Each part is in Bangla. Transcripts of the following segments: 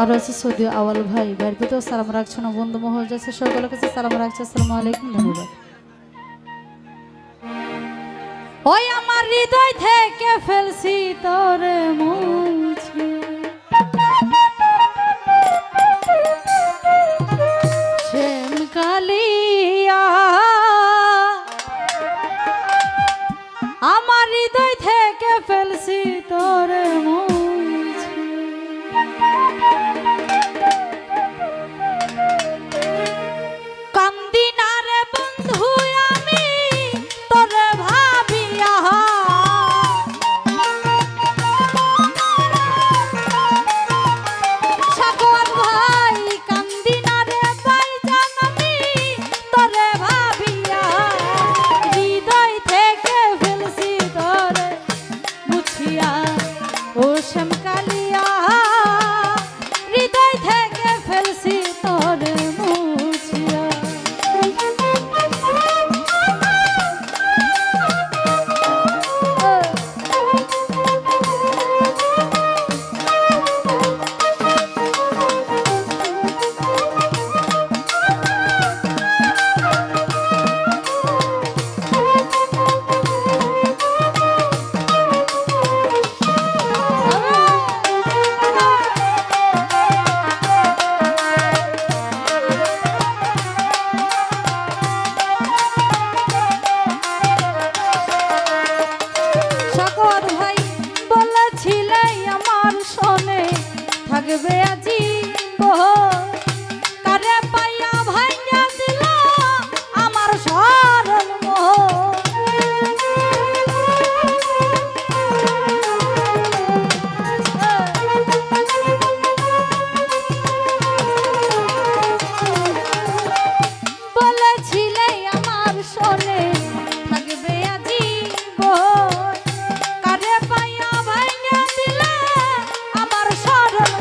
আর আছে সৌদি আওয়াল ভাই ভাইয়ের প্রতিও সালাম রাখছো না, বন্ধু মহল যাচ্ছে সকলের কাছে সালাম রাখছে। আসসালামু আলাইকুম, ধন্যবাদ। ওই আমার হৃদয় থেকে ফেলছি তোরে মুছে, শ্যাম কালিয়া আমার হৃদয় থেকে ফেলছি তোরে মুছে, কান্দি না রে বন্ধু আমি তোরে ভাবিয়া, সাগর ভাই কান্দি না রে ভাইজান আমি তোরে ভাবিয়া, হৃদয় থেকে ফেলছি তোরে মুছিয়া, ও শ্যাম কালিয়া হৃদয় থেকে ফেলছি তোরে মুছিয়া। থাকবে আজি কারে পাইয়া ভাইয়া দিল আমার সরল বলেছিলে আমার শোনে থাকবে আজি কারে পাইয়া ভাইয়া দিল আমার সরল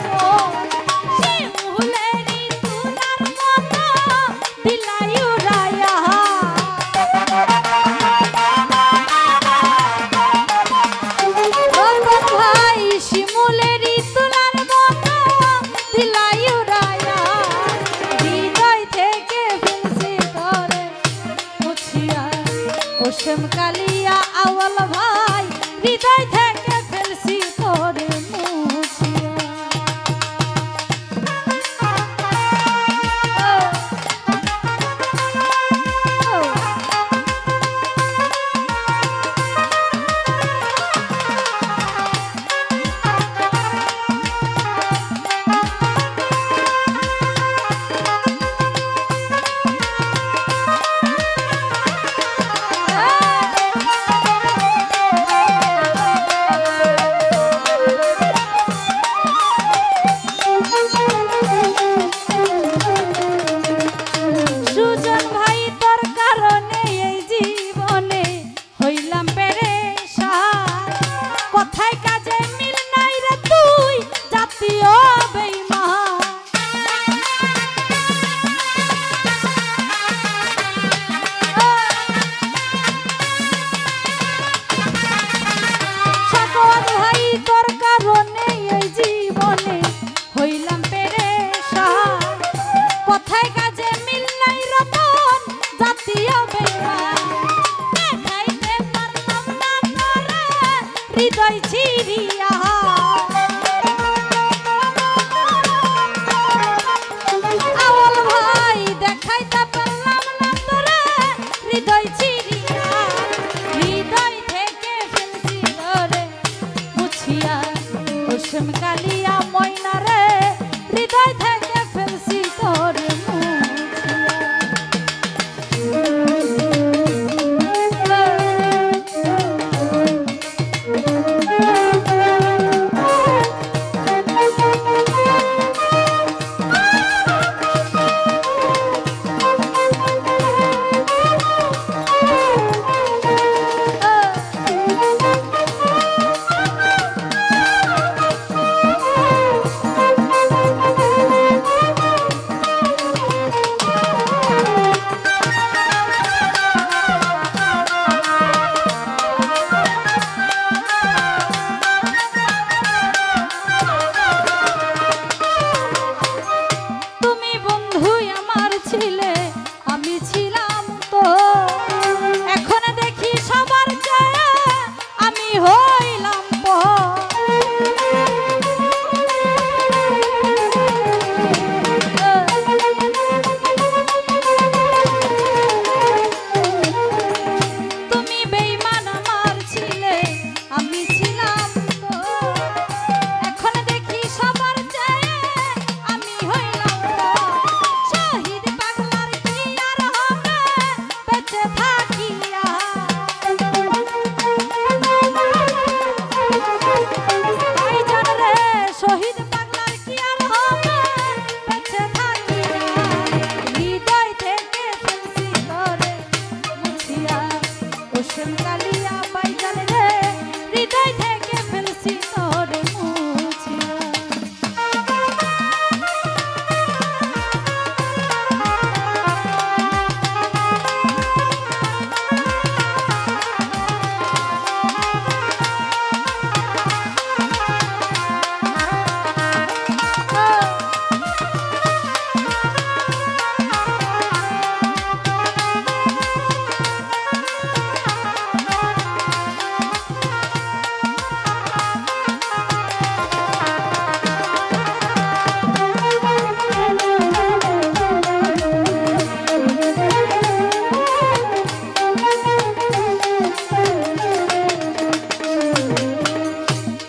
শ্যাম কালিয়া আওয়াল ভাই হৃদয় থেকে ফেলছি তোরে মুছিয়া। হৃদয় ছিড়িয়া আওয়াল ভাই দেখাইতে পারলাম না তোরে, হৃদয় ছিড়িয়া হৃদয় থেকে ফেলছি তোরে মুছিয়া, ও শ্যাম কালিয়া ময়না রে হৃদয় থেকে ফেলছি তোরে হইলাম তুমি বেঈমান আমার ছিলে, আমি ছিলাম তো। এখন দেখি সবার চেয়ে আমি হইলাম তো। শহীদ পাগলার কি আর হবে বেঁচে থাকিয়া। ভাইজান রে, শহীদ পাগলার কি আর হবে বেঁচে থাকিয়া। হৃদয় থেকে ফেলছি তোরে মুছিয়া, ওসম কালিয়া ভাইজান রে, হৃদয় থেকে ফেলছি তোরে মুছিয়া।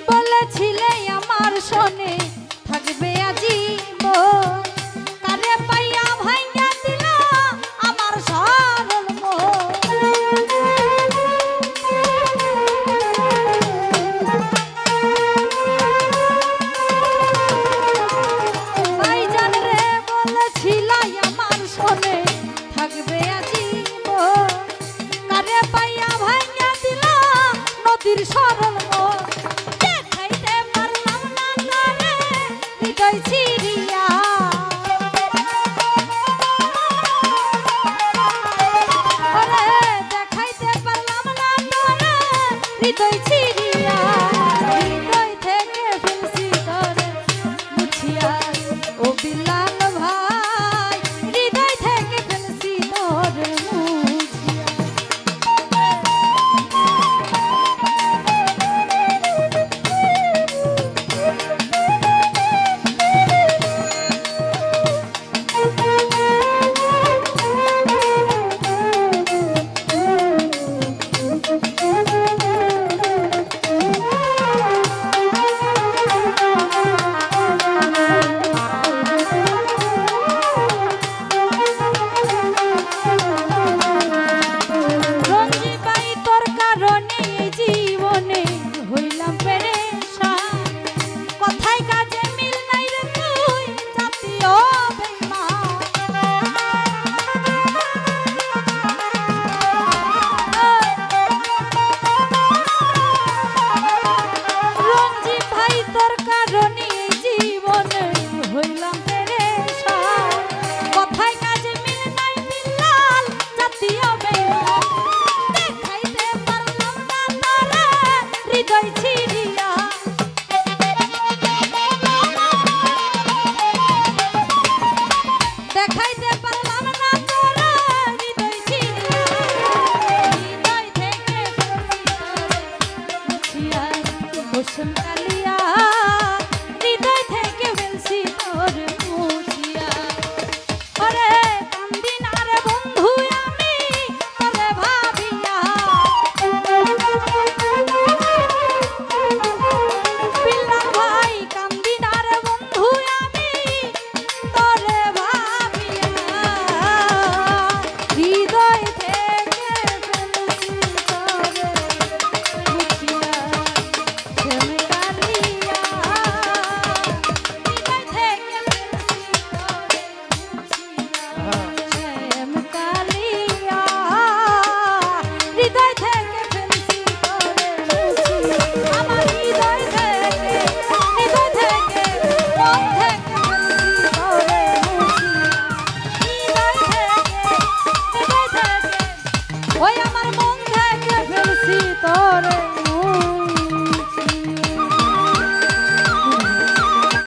বলেছিলে আমার শোনে থাকবে আজীবন, কারে পাইয়া ভাইঙ্গা দিল আমার সরল মন। ভাইজান রে, বলেছিলে আমার শোনে থাকবে আজীবন, কারে পাইয়া ভাইঙ্গা দিল নদীর সরল মন। দেখাইতে পারলাম না তোরে হৃদয় ছিড়িয়া। ওরে, দেখাইতে পারলাম না তোরে হৃদয় ছিড়িয়া। হৃদয় থেকে ফেলছি তোরে মুছিয়া, ও বিলাল ভাই, হৃদয় থেকে ফেলছি তোরে মুছিয়া। রঞ্জি ভাই, তোর কারণে এই জীবনে হইলাম পেরেশান। কথায় কাজে মিল নাই রে তুই জাতীয় বেঈমান। রঞ্জি ভাই, তোর কারণে এই জীবনে হইলাম পেরেশান। কথায় কাজে মিল নাই বিল্লাল জাতীয় বেঈমান। দেখাইতে পারলাম না তোরে হৃদয় ছিড়িয়া। দেখাইতে পারলাম না তোরে হৃদয় ছিড়িয়া। হৃদয় থেকে ফেলছি তোরে মুছিয়া, ওসম কালিয়া